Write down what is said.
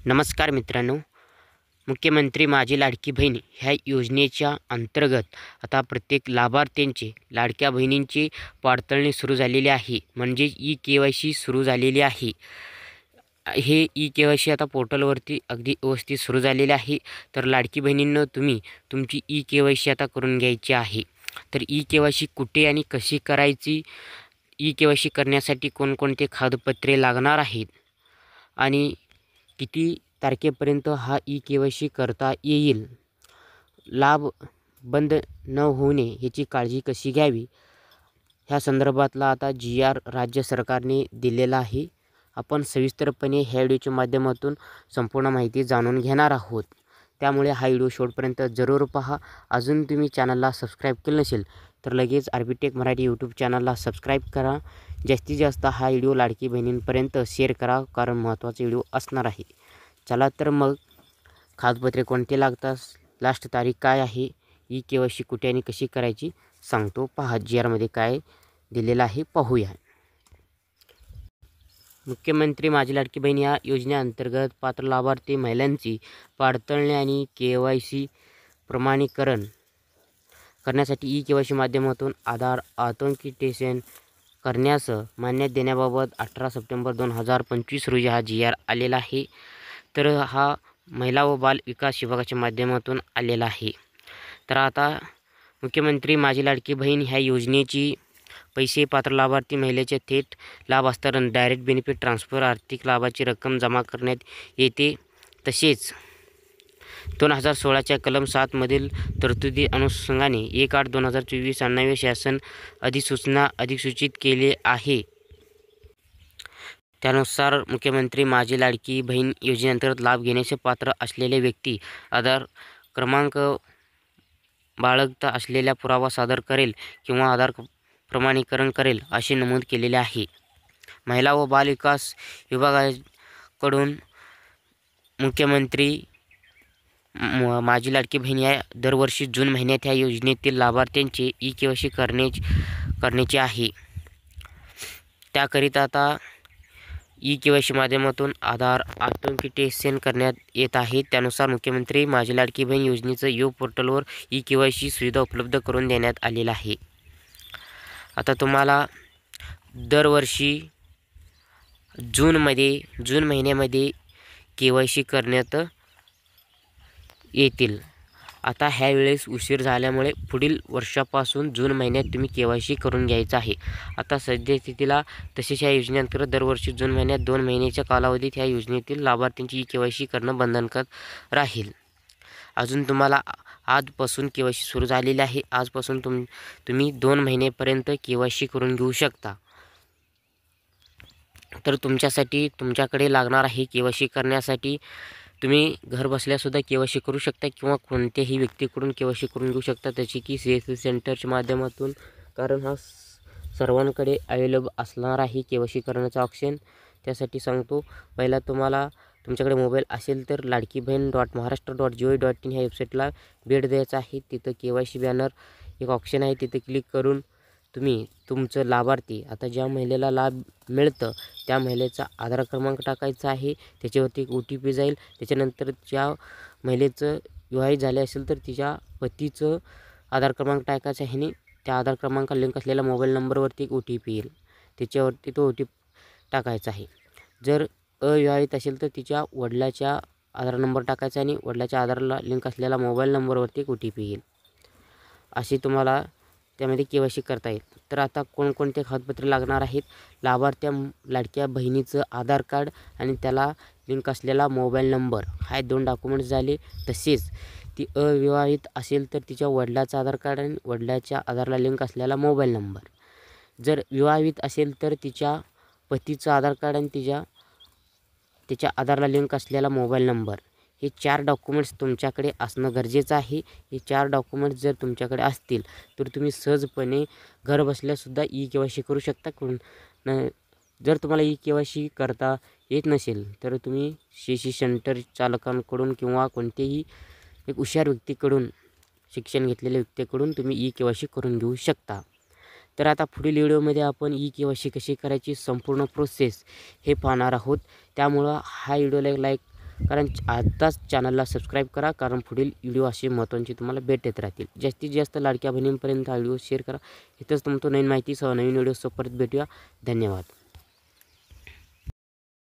नमस्कार मित्रांनो, मुख्यमंत्री माझी लाडकी बहीण ह्या योजनेच्या अंतर्गत आता प्रत्येक लाभार्थ्यांचे लाडक्या बहिणींची पडताळणी सुरू झालेली आहे. म्हणजे ई-KYC सुरू झालेली आहे. हे ई-KYC आता पोर्टलवरती अगदी व्यवस्थित सुरू झालेले आहे. तर लाडकी बहिणींनो, तुम्ही तुमची ई-KYC आता करून घ्यायची आहे. तर ई-KYC कुठे आणि कशी करायची, ई-KYC करण्यासाठी कोणकोणते कागदपत्रे लागणार आहेत आणि किती तारखेपर्यंत हा ई-KYC करता येईल, लाभ बंद न होणे ह्याची काळजी कशी घ्यावी, ह्या संदर्भातला आता GR राज्य सरकारने दिलेला आहे. आपण सविस्तरपणे ह्या व्हिडिओच्या माध्यमातून संपूर्ण माहिती जाणून घेणार आहोत. त्यामुळे हा व्हिडिओ शेवटपर्यंत जरूर पहा. अजून तुम्ही चॅनलला सबस्क्राईब केलं नसेल तर लगेच RBTech मराठी यूट्यूब चॅनलला सबस्क्राईब करा. जास्तीत जास्त हा व्हिडिओ लाडकी बहिणींपर्यंत शेअर करा, कारण महत्त्वाचा व्हिडिओ असणार आहे. चला तर मग, कागदपत्रे कोणते लागतात, लास्ट तारीख काय आहे, ई-KYC कुठे आणि कशी करायची सांगतो. पहा GRमध्ये काय दिलेलं आहे, पाहूया. मुख्यमंत्री माझी लाडकी बहीण या योजनेअंतर्गत पात्र लाभार्थी महिलांची पडताळणी आणि KYC प्रमाणीकरण करण्यासाठी ई-KYC माध्यमातून आधार ऑथेंटिकेशन करण्यास मान्यता देण्याबाबत 18 सप्टेंबर 2025 रोजी हा GR आलेला आहे. तर हा महिला व बाल विकास विभागाच्या माध्यमातून आलेला आहे. तर आता मुख्यमंत्री माझी लाडकी बहीण ह्या योजनेची पैसे पात्र लाभार्थी महिलेचे थेट लाभ हस्तांतरण, डायरेक्ट बेनिफिट ट्रान्सफर, आर्थिक लाभाची रक्कम जमा करण्यात येते. तसेच 2016च्या कलम 7 मधील तरतुदी अनुषंगाने 1/8/2024 अन्वये शासन अधिसूचना अधिसूचित केले आहे. त्यानुसार मुख्यमंत्री माझी लाडकी बहीण योजनेअंतर्गत लाभ घेण्याचे पात्र असलेले व्यक्ती आधार क्रमांक बाळगता असलेला पुरावा सादर करेल किंवा आधार प्रमाणीकरण करेल असे नमूद केलेले आहे. महिला व बाल विकास विभागाकडून मुख्यमंत्री माझी लाडकी बहीण या दरवर्षी जून महिन्यात ह्या योजनेतील लाभार्थ्यांचे ई-KYC करण्याचे आहे. त्याकरिता आता ई-KYC माध्यमातून आधार ऑथेंटिकेशन करण्यात येत आहे. त्यानुसार मुख्यमंत्री माझी लाडकी बहीण योजनेचं यो पोर्टलवर ई-KYC सुविधा उपलब्ध करून देण्यात आलेला आहे. आता तुम्हाला दरवर्षी जून महिन्यामध्ये KYC करण्यात येतील. आता ह्या वेळेस उशीर झाल्यामुळे पुढील वर्षापासून जून महिन्यात तुम्ही KYC करून घ्यायचं आहे. आता सद्यस्थितीला तसेच ह्या योजनेअंतर्गत दरवर्षी जून महिन्यात 2 महिन्याच्या कालावधीत ह्या योजनेतील लाभार्थ्यांची ई-KYC करणं बंधनकारक राहील. अजून तुम्हाला आजपासून KYC सुरू झालेली आहे. आजपासून तुम्ही 2 महिन्यापर्यंत KYC करून घेऊ शकता. तर तुमच्याकडे लागणार आहे KYC करण्यासाठी, तुम्ही घर बसल्यासुद्धा KYC करू शकता किंवा कोणत्याही व्यक्तीकडून KYC करून घेऊ शकता, त्याची की CSC सेंटरच्या माध्यमातून, कारण हा सर्वांकडे अवेलेबल असणार आहे KYC करण्याचा ऑप्शन. त्यासाठी सांगतो, पहिला तुमच्याकडे मोबाईल असेल तर ladkibhin.maharashtra.gov.in ह्या वेबसाईटला भेट द्यायचं आहे. तिथं KYC बॅनर एक ऑप्शन आहे, तिथे क्लिक करून तुम्ही तुमचं लाभार्थी, आता ज्या महिलेला लाभ मिळतं त्या महिलेचा आधार क्रमांक टाकायचा आहे. त्याच्यावरती एक OTP जाईल. त्याच्यानंतर ज्या महिलेचं विवाहित झाले असेल तर तिच्या पतीचं आधार क्रमांक टाकायचा आहे आणि त्या आधार क्रमांकाला लिंक असलेल्या मोबाईल नंबरवरती एक OTP येईल, त्याच्यावरती तो OTP टाकायचा आहे. जर अविवाहित असेल तर तिच्या वडिलाच्या आधार नंबर टाकायचा आणि वडिलाच्या आधारला लिंक असलेला मोबाईल नंबरवरती एक OTP येईल. असे तुम्हाला त्यामध्ये KYC करता येईल. तर आता कोणकोणते कागदपत्रे लागणार आहेत, लाडक्या बहिणीचं आधार कार्ड आणि त्याला लिंक असलेला मोबाईल नंबर, हा 2 डॉक्युमेंट्स झाले. तसेच ती अविवाहित असेल तर तिच्या वडिलाचं आधार कार्ड आणि वडिलाच्या आधारला लिंक असलेला मोबाईल नंबर. जर विवाहित असेल तर तिच्या पतीचं आधार कार्ड आणि त्याच्या आधारला लिंक असलेला मोबाईल नंबर, हे 4 डॉक्युमेंट्स तुमच्याकडे असणं गरजेचं आहे. हे 4 डॉक्युमेंट्स जर तुमच्याकडे असतील तर तुम्ही सहजपणे घर बसल्यासुद्धा ई-KYC करू शकता. जर तुम्हाला ई-KYC करता येत नसेल तर तुम्ही CSC सेंटर चालकांकडून किंवा कोणत्याही एक हुशार व्यक्तीकडून, शिक्षण घेतलेल्या व्यक्तीकडून तुम्ही ई-KYC करून घेऊ शकता. तर आता पुढील व्हिडिओमध्ये आपण ई-KYC कशी करायची संपूर्ण प्रोसेस हे पाहणार आहोत. त्यामुळं हा व्हिडिओला एक लाईक कारण आत्ताच चॅनलला सबस्क्राईब करा, कारण पुढील व्हिडिओ असे महत्त्वाचे तुम्हाला भेटत राहतील. जास्तीत जास्त लाडक्या बहिणींपर्यंत हा व्हिडिओ शेअर करा. इथंच तुमचं नवीन माहितीसह नवीन व्हिडिओसह परत भेटूया. धन्यवाद.